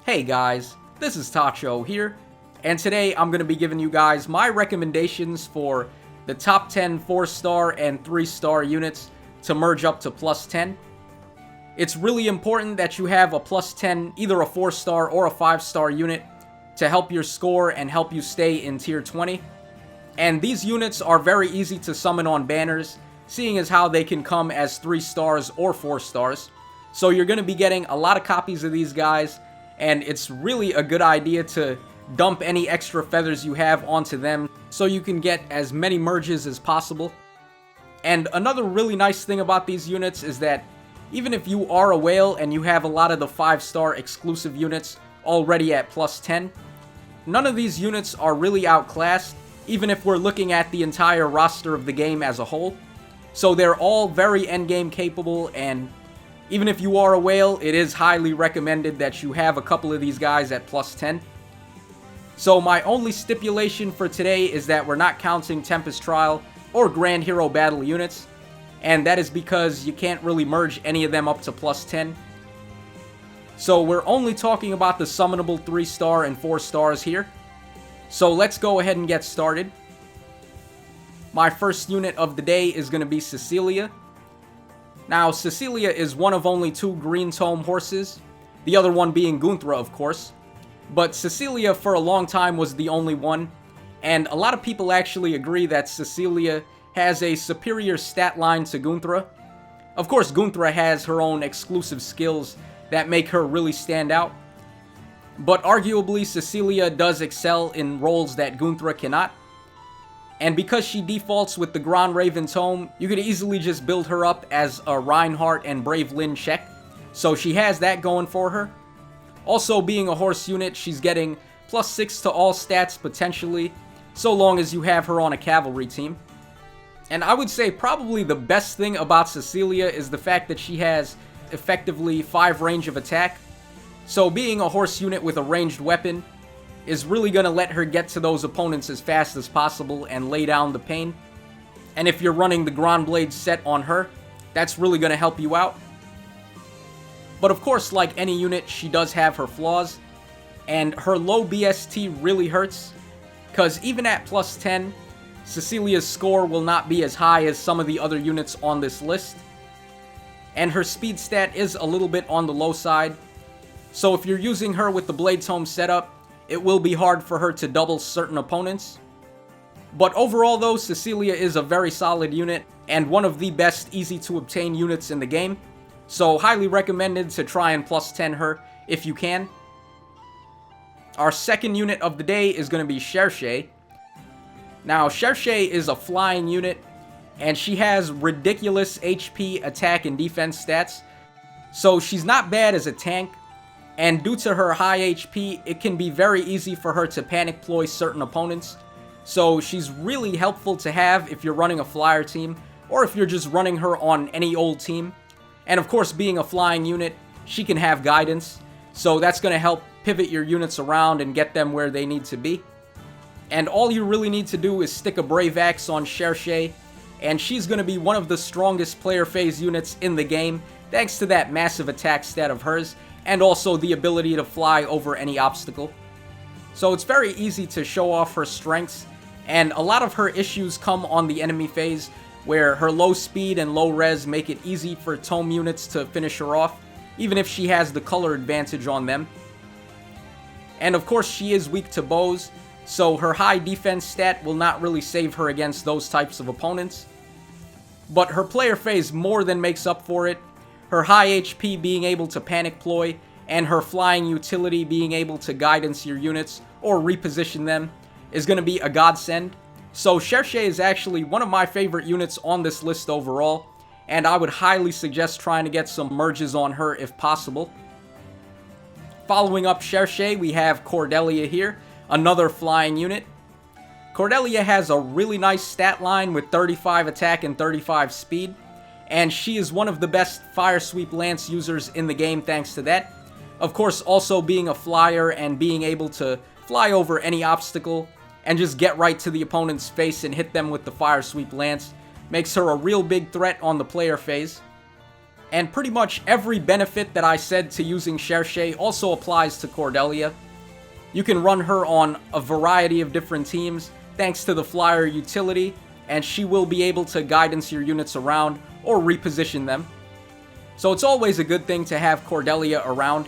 Hey guys, this is Tacho here, and today I'm going to be giving you guys my recommendations for the top 10 4-star and 3-star units to merge up to plus 10. It's really important that you have a plus 10, either a 4-star or a 5-star unit, to help your score and help you stay in tier 20. And these units are very easy to summon on banners, seeing as how they can come as 3 stars or 4 stars. So you're going to be getting a lot of copies of these guys, and it's really a good idea to dump any extra feathers you have onto them so you can get as many merges as possible. And another really nice thing about these units is that even if you are a whale and you have a lot of the 5-star exclusive units already at plus 10, none of these units are really outclassed, even if we're looking at the entire roster of the game as a whole. So they're all very endgame capable, and even if you are a whale, it is highly recommended that you have a couple of these guys at plus 10. So my only stipulation for today is that we're not counting Tempest Trial or Grand Hero Battle units, and that is because you can't really merge any of them up to plus 10. So we're only talking about the summonable 3-star and 4 stars here. So let's go ahead and get started. My first unit of the day is going to be Cecilia. Now, Cecilia is one of only 2 green tome horses, the other one being Gunthra, of course. But Cecilia for a long time was the only one, and a lot of people actually agree that Cecilia has a superior stat line to Gunthra. Of course, Gunthra has her own exclusive skills that make her really stand out, but arguably Cecilia does excel in roles that Gunthra cannot. And because she defaults with the Grand Raven Tome, you could easily just build her up as a Reinhardt and Brave Lyn check. So she has that going for her. Also, being a horse unit, she's getting plus 6 to all stats potentially, so long as you have her on a cavalry team. And I would say probably the best thing about Cecilia is the fact that she has effectively 5 range of attack. So being a horse unit with a ranged weapon is really going to let her get to those opponents as fast as possible and lay down the pain. And if you're running the Grand Blade set on her, that's really going to help you out. But of course, like any unit, she does have her flaws, and her low BST really hurts, because even at plus 10, Cecilia's score will not be as high as some of the other units on this list. And her speed stat is a little bit on the low side, so if you're using her with the Blade Tome setup, it will be hard for her to double certain opponents. But overall though, Cecilia is a very solid unit, and one of the best easy to obtain units in the game. So highly recommended to try and plus 10 her if you can. Our second unit of the day is going to be Cherche. Now Cherche is a flying unit, and she has ridiculous HP, attack, and defense stats. So she's not bad as a tank, and due to her high HP, it can be very easy for her to panic ploy certain opponents. So she's really helpful to have if you're running a flyer team, or if you're just running her on any old team. And of course, being a flying unit, she can have guidance, so that's going to help pivot your units around and get them where they need to be. And all you really need to do is stick a Brave Axe on Cherche, and she's going to be one of the strongest player phase units in the game, thanks to that massive attack stat of hers, and also the ability to fly over any obstacle. So it's very easy to show off her strengths, and a lot of her issues come on the enemy phase, where her low speed and low res make it easy for tome units to finish her off, even if she has the color advantage on them. And of course she is weak to bows, so her high defense stat will not really save her against those types of opponents. But her player phase more than makes up for it. Her high HP being able to panic ploy, and her flying utility being able to guidance your units or reposition them is going to be a godsend. So Cherche is actually one of my favorite units on this list overall, and I would highly suggest trying to get some merges on her if possible. Following up Cherche, we have Cordelia here, another flying unit. Cordelia has a really nice stat line with 35 attack and 35 speed, and she is one of the best Fire Sweep Lance users in the game thanks to that. Of course, also being a flyer and being able to fly over any obstacle and just get right to the opponent's face and hit them with the Fire Sweep Lance makes her a real big threat on the player phase. And pretty much every benefit that I said to using Cherche also applies to Cordelia. You can run her on a variety of different teams thanks to the flyer utility, and she will be able to guidance your units around or reposition them. So it's always a good thing to have Cordelia around.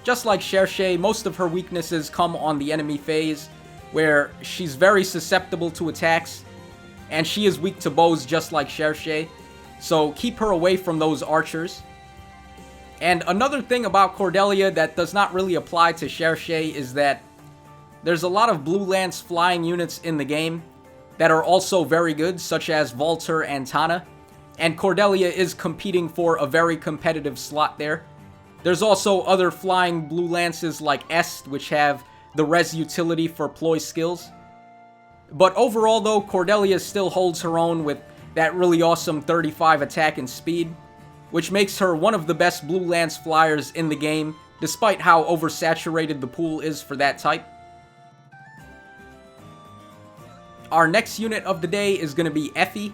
Just like Cherche, most of her weaknesses come on the enemy phase, where she's very susceptible to attacks, and she is weak to bows just like Cherche. So keep her away from those archers. And another thing about Cordelia that does not really apply to Cherche is that there's a lot of Blue Lance flying units in the game that are also very good, such as Volter and Tana. And Cordelia is competing for a very competitive slot there. There's also other flying Blue Lances like Est, which have the res utility for ploy skills. But overall though, Cordelia still holds her own with that really awesome 35 attack and speed, which makes her one of the best Blue Lance flyers in the game, despite how oversaturated the pool is for that type. Our next unit of the day is going to be Effie.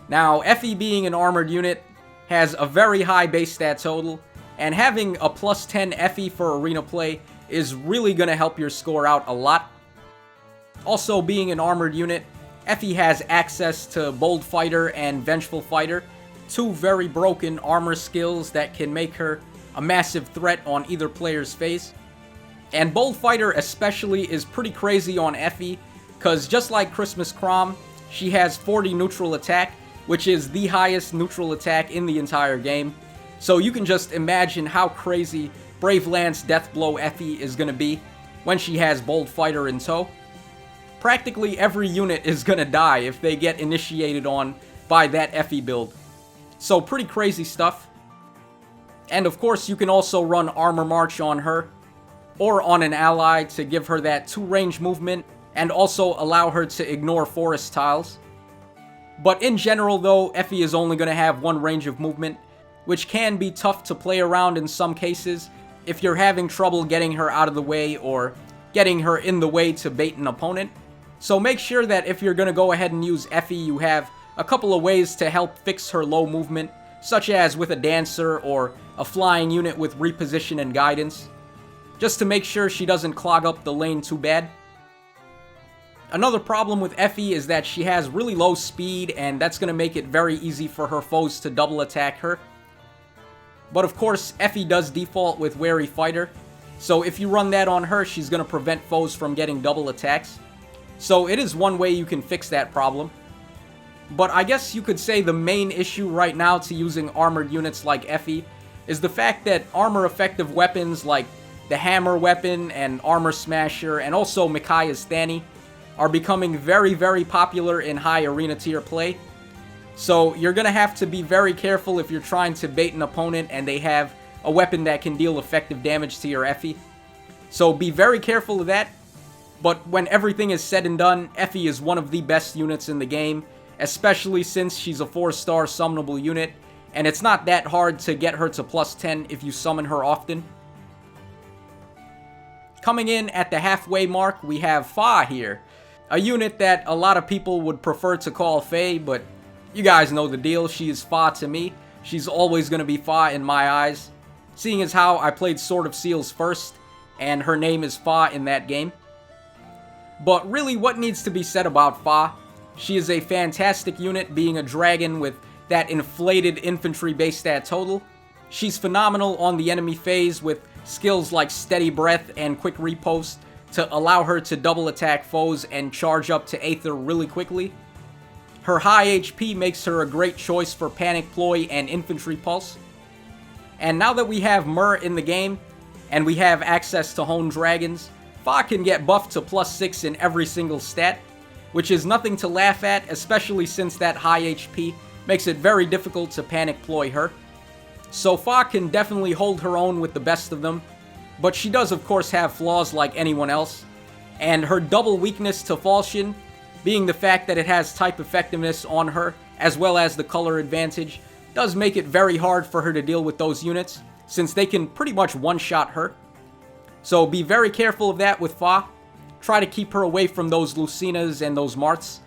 Now, Effie being an armored unit has a very high base stat total, and having a plus 10 Effie for arena play is really going to help your score out a lot. Also, being an armored unit, Effie has access to Bold Fighter and Vengeful Fighter, two very broken armor skills that can make her a massive threat on either player's face. And Bold Fighter especially is pretty crazy on Effie, because just like Christmas Crom, she has 40 neutral attack, which is the highest neutral attack in the entire game. So you can just imagine how crazy Brave Lance Deathblow Effie is going to be when she has Bold Fighter in tow. Practically every unit is going to die if they get initiated on by that Effie build. So pretty crazy stuff. And of course you can also run Armor March on her, or on an ally to give her that 2-range movement, and also allow her to ignore forest tiles. But in general though, Effie is only going to have 1 range of movement, which can be tough to play around in some cases if you're having trouble getting her out of the way or getting her in the way to bait an opponent. So make sure that if you're going to go ahead and use Effie, you have a couple of ways to help fix her low movement, such as with a dancer or a flying unit with reposition and guidance, just to make sure she doesn't clog up the lane too bad. Another problem with Effie is that she has really low speed, and that's going to make it very easy for her foes to double attack her. But of course, Effie does default with Wary Fighter, so if you run that on her, she's going to prevent foes from getting double attacks. So it is one way you can fix that problem. But I guess you could say the main issue right now to using armored units like Effie is the fact that armor-effective weapons like the Hammer weapon and Armor Smasher and also Micaiah's Thani are becoming very, very popular in high arena tier play. So you're going to have to be very careful if you're trying to bait an opponent and they have a weapon that can deal effective damage to your Effie. So be very careful of that. But when everything is said and done, Effie is one of the best units in the game, especially since she's a 4-star summonable unit, and it's not that hard to get her to plus 10 if you summon her often. Coming in at the halfway mark, we have Fa here. A unit that a lot of people would prefer to call Faye, but you guys know the deal. She is Fa to me. She's always going to be Fa in my eyes, seeing as how I played Sword of Seals first, and her name is Fa in that game. But really, what needs to be said about Fa? She is a fantastic unit, being a dragon with that inflated infantry base stat total. She's phenomenal on the enemy phase with skills like Steady Breath and Quick Repost to allow her to double attack foes and charge up to Aether really quickly. Her high HP makes her a great choice for Panic Ploy and Infantry Pulse. And now that we have Myrrh in the game, and we have access to Hone Dragons, Fa can get buffed to +6 in every single stat, which is nothing to laugh at, especially since that high HP makes it very difficult to Panic Ploy her. So Fa can definitely hold her own with the best of them, but she does of course have flaws like anyone else, and her double weakness to Falchion, being the fact that it has type effectiveness on her, as well as the color advantage, does make it very hard for her to deal with those units, since they can pretty much one-shot her. So be very careful of that with Fa. Try to keep her away from those Lucinas and those Marths.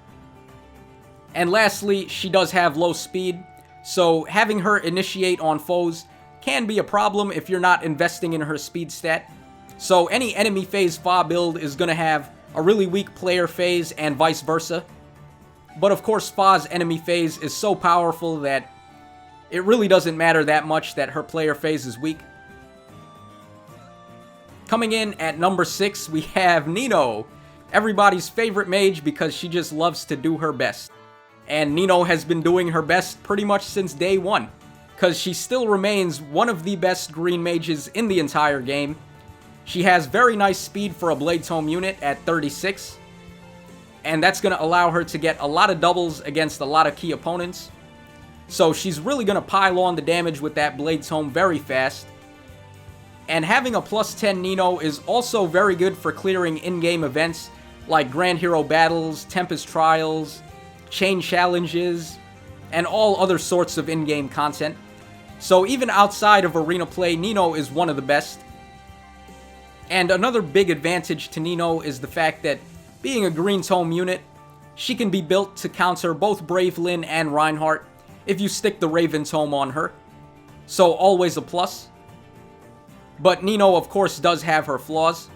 And lastly, she does have low speed, so having her initiate on foes can be a problem if you're not investing in her speed stat. So any enemy phase Fa build is going to have a really weak player phase and vice versa. But of course, Fa's enemy phase is so powerful that it really doesn't matter that much that her player phase is weak. Coming in at number 6, we have Nino, everybody's favorite mage because she just loves to do her best. And Nino has been doing her best pretty much since day 1, because she still remains one of the best green mages in the entire game. She has very nice speed for a Blade Tome unit at 36, and that's going to allow her to get a lot of doubles against a lot of key opponents. So she's really going to pile on the damage with that Blade Tome very fast. And having a plus 10 Nino is also very good for clearing in-game events like Grand Hero Battles, Tempest Trials, Chain Challenges, and all other sorts of in-game content. So even outside of arena play, Nino is one of the best. And another big advantage to Nino is the fact that being a green tome unit, she can be built to counter both Brave Lyn and Reinhardt if you stick the Raven Tome on her. So always a plus. But Nino of course does have her flaws.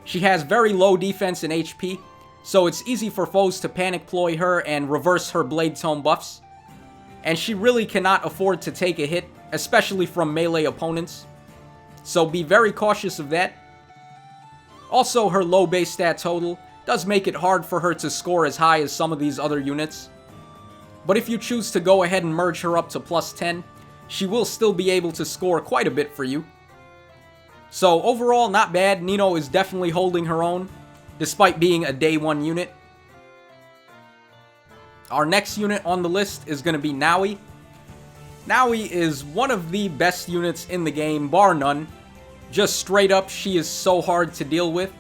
She has very low defense and HP, so it's easy for foes to panic ploy her and reverse her Blade Tome buffs. And she really cannot afford to take a hit, especially from melee opponents. So be very cautious of that. Also, her low base stat total does make it hard for her to score as high as some of these other units. But if you choose to go ahead and merge her up to plus 10, she will still be able to score quite a bit for you. So overall, not bad. Nino is definitely holding her own, despite being a day 1 unit. Our next unit on the list is going to be Nowi. Nowi is one of the best units in the game, bar none. Just straight up, she is so hard to deal with,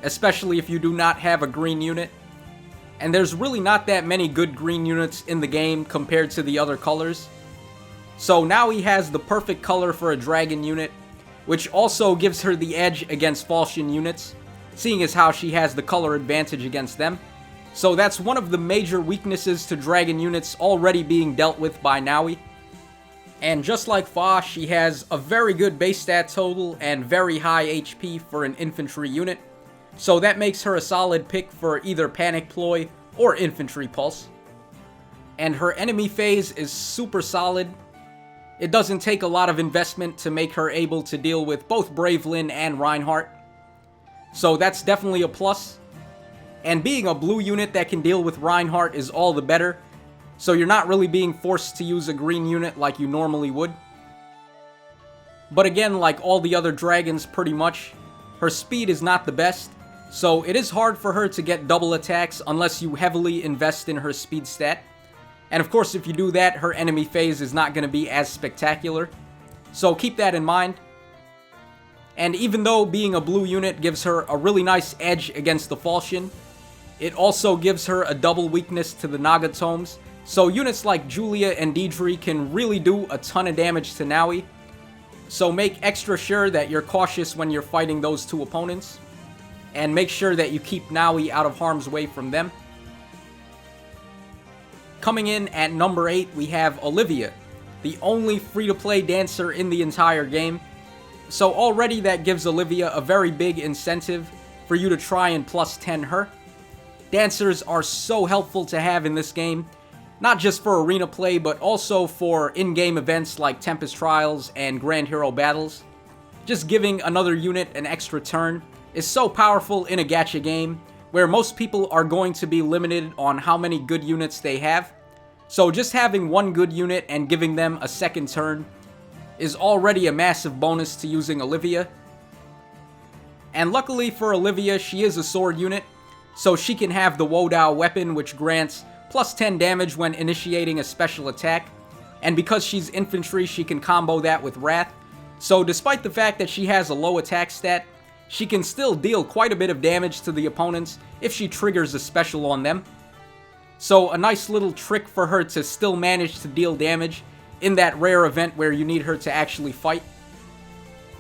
especially if you do not have a green unit. And there's really not that many good green units in the game compared to the other colors. So Nowi has the perfect color for a dragon unit, which also gives her the edge against Falchion units, seeing as how she has the color advantage against them. So that's one of the major weaknesses to dragon units already being dealt with by Nowi. And just like Fa, she has a very good base stat total and very high HP for an infantry unit. So that makes her a solid pick for either Panic Ploy or Infantry Pulse. And her enemy phase is super solid. It doesn't take a lot of investment to make her able to deal with both Brave Lyn and Reinhardt. So that's definitely a plus. And being a blue unit that can deal with Reinhardt is all the better. So you're not really being forced to use a green unit like you normally would. But again, like all the other dragons pretty much, her speed is not the best. So it is hard for her to get double attacks unless you heavily invest in her speed stat. And of course, if you do that, her enemy phase is not going to be as spectacular. So keep that in mind. And even though being a blue unit gives her a really nice edge against the Falchion, it also gives her a double weakness to the Naga Tomes. So units like Julia and Deidre can really do a ton of damage to Nowi. So make extra sure that you're cautious when you're fighting those two opponents. And make sure that you keep Nowi out of harm's way from them. Coming in at number 8, we have Olivia, the only free-to-play dancer in the entire game. So already that gives Olivia a very big incentive for you to try and plus 10 her. Dancers are so helpful to have in this game, not just for arena play, but also for in-game events like Tempest Trials and Grand Hero Battles. Just giving another unit an extra turn is so powerful in a gacha game, where most people are going to be limited on how many good units they have. So just having one good unit and giving them a second turn is already a massive bonus to using Olivia. And luckily for Olivia, she is a sword unit, so she can have the Wodao weapon, which grants plus 10 damage when initiating a special attack. And because she's infantry, she can combo that with Wrath. So despite the fact that she has a low attack stat, she can still deal quite a bit of damage to the opponents if she triggers a special on them. So a nice little trick for her to still manage to deal damage in that rare event where you need her to actually fight.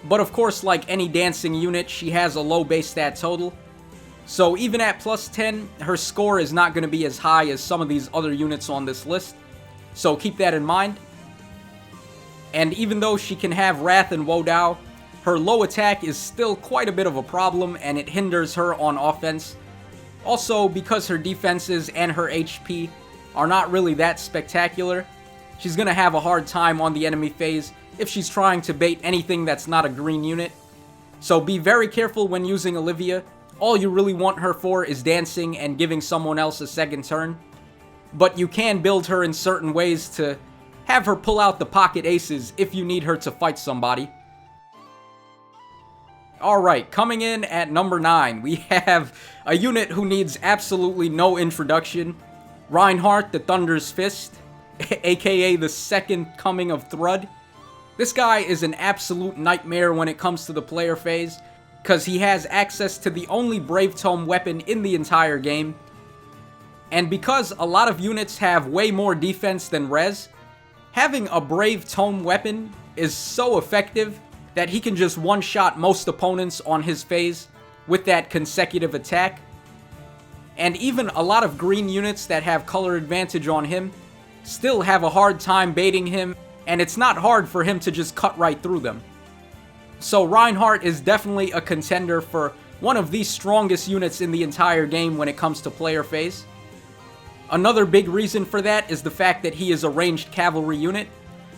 But of course, like any dancing unit, she has a low base stat total. So even at plus 10, her score is not going to be as high as some of these other units on this list. So keep that in mind. And even though she can have Wrath and Wodao, her low attack is still quite a bit of a problem and it hinders her on offense. Also, because her defenses and her HP are not really that spectacular, she's going to have a hard time on the enemy phase if she's trying to bait anything that's not a green unit. So be very careful when using Olivia. All you really want her for is dancing and giving someone else a second turn. But you can build her in certain ways to have her pull out the pocket aces if you need her to fight somebody. Alright, coming in at number 9, we have a unit who needs absolutely no introduction. Reinhardt, the Thunder's Fist, aka the second coming of Thrud. This guy is an absolute nightmare when it comes to the player phase, because he has access to the only Brave Tome weapon in the entire game. And because a lot of units have way more defense than res, having a Brave Tome weapon is so effective that he can just one-shot most opponents on his phase with that consecutive attack. And even a lot of green units that have color advantage on him still have a hard time baiting him, and it's not hard for him to just cut right through them. So Reinhardt is definitely a contender for one of the strongest units in the entire game when it comes to player phase. Another big reason for that is the fact that he is a ranged cavalry unit,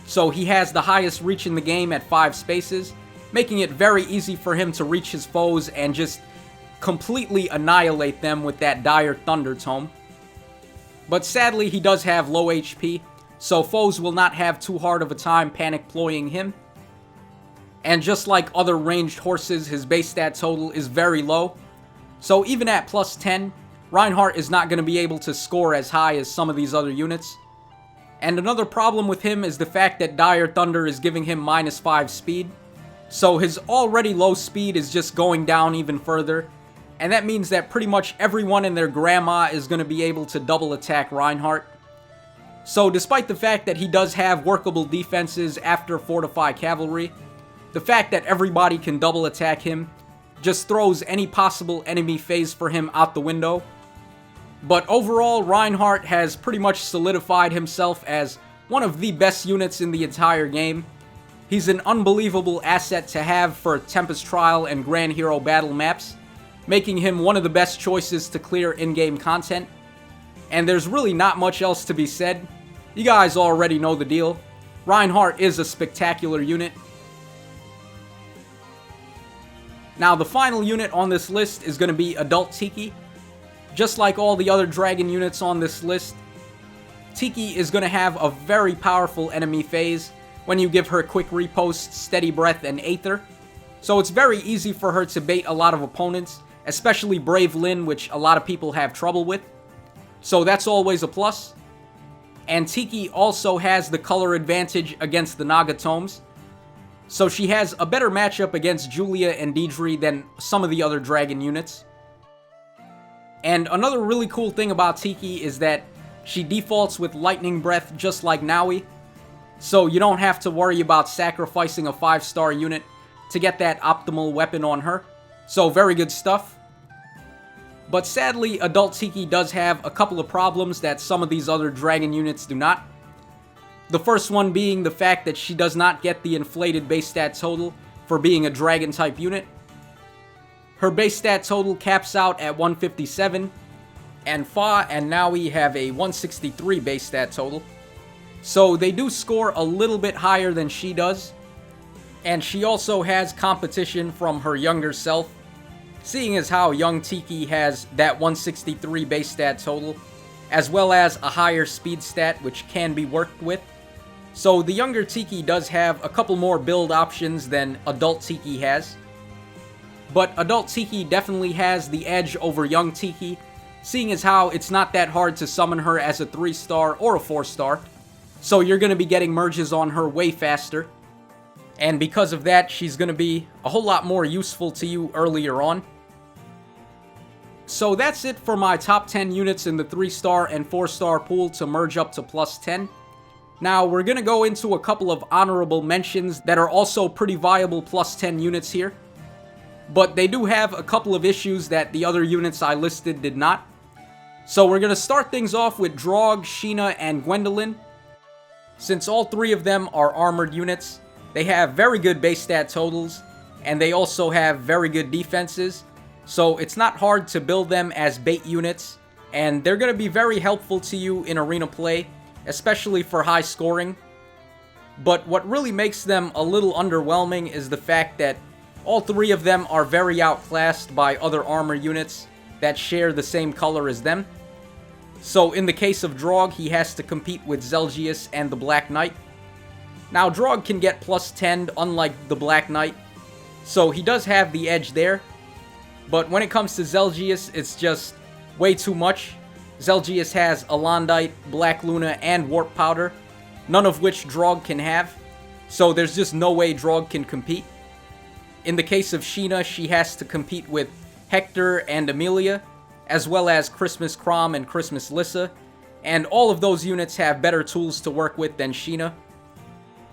so he has the highest reach in the game at 5 spaces, making it very easy for him to reach his foes and just completely annihilate them with that dire Thunder Tome. But sadly, he does have low HP, so foes will not have too hard of a time panic ploying him. And just like other ranged horses, his base stat total is very low, so even at plus 10, Reinhardt is not going to be able to score as high as some of these other units. And another problem with him is the fact that Dire Thunder is giving him minus 5 speed, so his already low speed is just going down even further, and that means that pretty much everyone and their grandma is going to be able to double attack Reinhardt. So despite the fact that he does have workable defenses after Fortify Cavalry, the fact that everybody can double attack him just throws any possible enemy phase for him out the window. But overall, Reinhardt has pretty much solidified himself as one of the best units in the entire game. He's an unbelievable asset to have for Tempest Trial and Grand Hero Battle maps, making him one of the best choices to clear in-game content. And there's really not much else to be said. You guys already know the deal. Reinhardt is a spectacular unit. Now, the final unit on this list is going to be Adult Tiki. Just like all the other dragon units on this list, Tiki is going to have a very powerful enemy phase when you give her Quick Repost, Steady Breath, and Aether. So it's very easy for her to bait a lot of opponents, especially Brave Lyn, which a lot of people have trouble with. So that's always a plus. And Tiki also has the color advantage against the Nagatomes, so she has a better matchup against Julia and Deidre than some of the other dragon units. And another really cool thing about Tiki is that she defaults with Lightning Breath just like Nowi, so you don't have to worry about sacrificing a 5-star unit to get that optimal weapon on her. So very good stuff. But sadly, Adult Tiki does have a couple of problems that some of these other dragon units do not. The first one being the fact that she does not get the inflated base stat total for being a dragon type unit. Her base stat total caps out at 157, and Fa and Nowi have a 163 base stat total. So they do score a little bit higher than she does, and she also has competition from her younger self, seeing as how young Tiki has that 163 base stat total, as well as a higher speed stat which can be worked with. So the younger Tiki does have a couple more build options than Adult Tiki has. But Adult Tiki definitely has the edge over young Tiki, seeing as how it's not that hard to summon her as a 3-star or a 4-star. So you're going to be getting merges on her way faster. And because of that, she's going to be a whole lot more useful to you earlier on. So that's it for my top 10 units in the 3-star and 4-star pool to merge up to plus 10. Now, we're going to go into a couple of honorable mentions that are also pretty viable plus 10 units here. But they do have a couple of issues that the other units I listed did not. So we're going to start things off with Draug, Sheena, and Gwendolyn. Since all three of them are armored units, they have very good base stat totals, and they also have very good defenses, so it's not hard to build them as bait units, and they're going to be very helpful to you in arena play, especially for high scoring. But what really makes them a little underwhelming is the fact that all three of them are very outclassed by other armor units that share the same color as them. So in the case of Draug, he has to compete with Zelgius and the Black Knight. Now Draug can get plus 10 unlike the Black Knight, so he does have the edge there. But when it comes to Zelgius, it's just way too much. Zelgius has Alondite, Black Luna, and Warp Powder, none of which Draug can have, so there's just no way Draug can compete. In the case of Sheena, she has to compete with Hector and Amelia, as well as Christmas Crom and Christmas Lissa, and all of those units have better tools to work with than Sheena.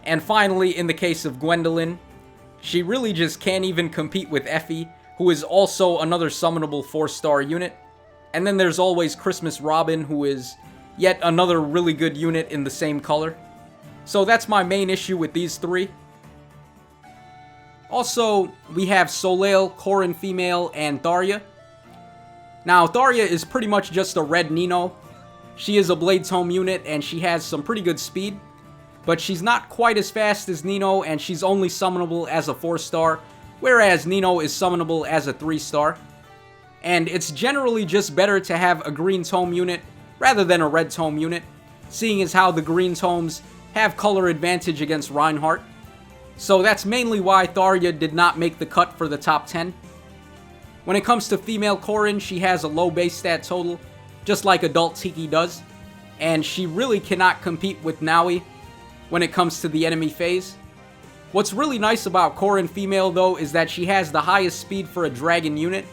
And finally, in the case of Gwendolyn, she really just can't even compete with Effie, who is also another summonable 4-star unit. And then there's always Christmas Robin, who is yet another really good unit in the same color. So that's my main issue with these three. Also, we have Soleil, Corrin Female, and Tharya. Now, Tharya is pretty much just a red Nino. She is a Blade Tome unit, and she has some pretty good speed. But she's not quite as fast as Nino, and she's only summonable as a 4-star, whereas Nino is summonable as a 3-star. And it's generally just better to have a green tome unit rather than a red tome unit, seeing as how the green tomes have color advantage against Reinhardt. So that's mainly why Tharya did not make the cut for the top 10. When it comes to female Corrin, she has a low base stat total, just like adult Tiki does, and she really cannot compete with Nowi when it comes to the enemy phase. What's really nice about Corrin Female though is that she has the highest speed for a dragon unit,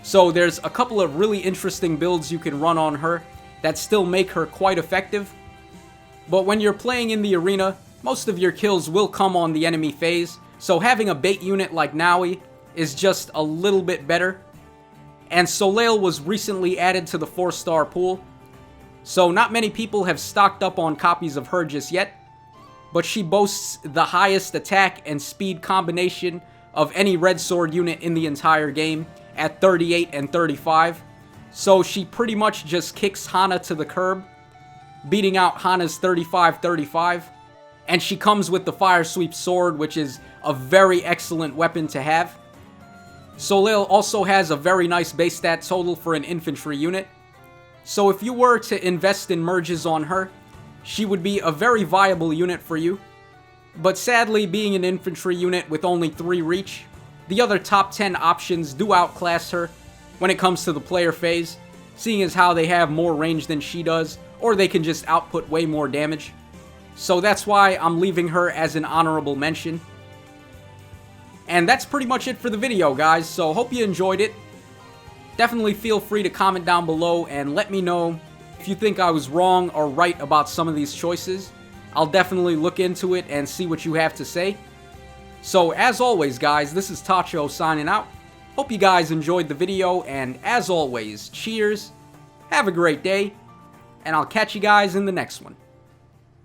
so there's a couple of really interesting builds you can run on her that still make her quite effective. But when you're playing in the arena, most of your kills will come on the enemy phase, so having a bait unit like Nowi is just a little bit better. And Soleil was recently added to the 4-star pool, so not many people have stocked up on copies of her just yet, but she boasts the highest attack and speed combination of any red sword unit in the entire game at 38 and 35, so she pretty much just kicks Hana to the curb, beating out Hana's 35-35, and she comes with the Fire Sweep Sword, which is a very excellent weapon to have. Soleil also has a very nice base stat total for an infantry unit, so if you were to invest in merges on her, she would be a very viable unit for you. But sadly, being an infantry unit with only 3 reach, the other top 10 options do outclass her when it comes to the player phase, seeing as how they have more range than she does, or they can just output way more damage. So that's why I'm leaving her as an honorable mention. And that's pretty much it for the video, guys, so hope you enjoyed it. Definitely feel free to comment down below and let me know if you think I was wrong or right about some of these choices. I'll definitely look into it and see what you have to say. So as always, guys, this is Tacho signing out. Hope you guys enjoyed the video, and as always, cheers, have a great day, and I'll catch you guys in the next one.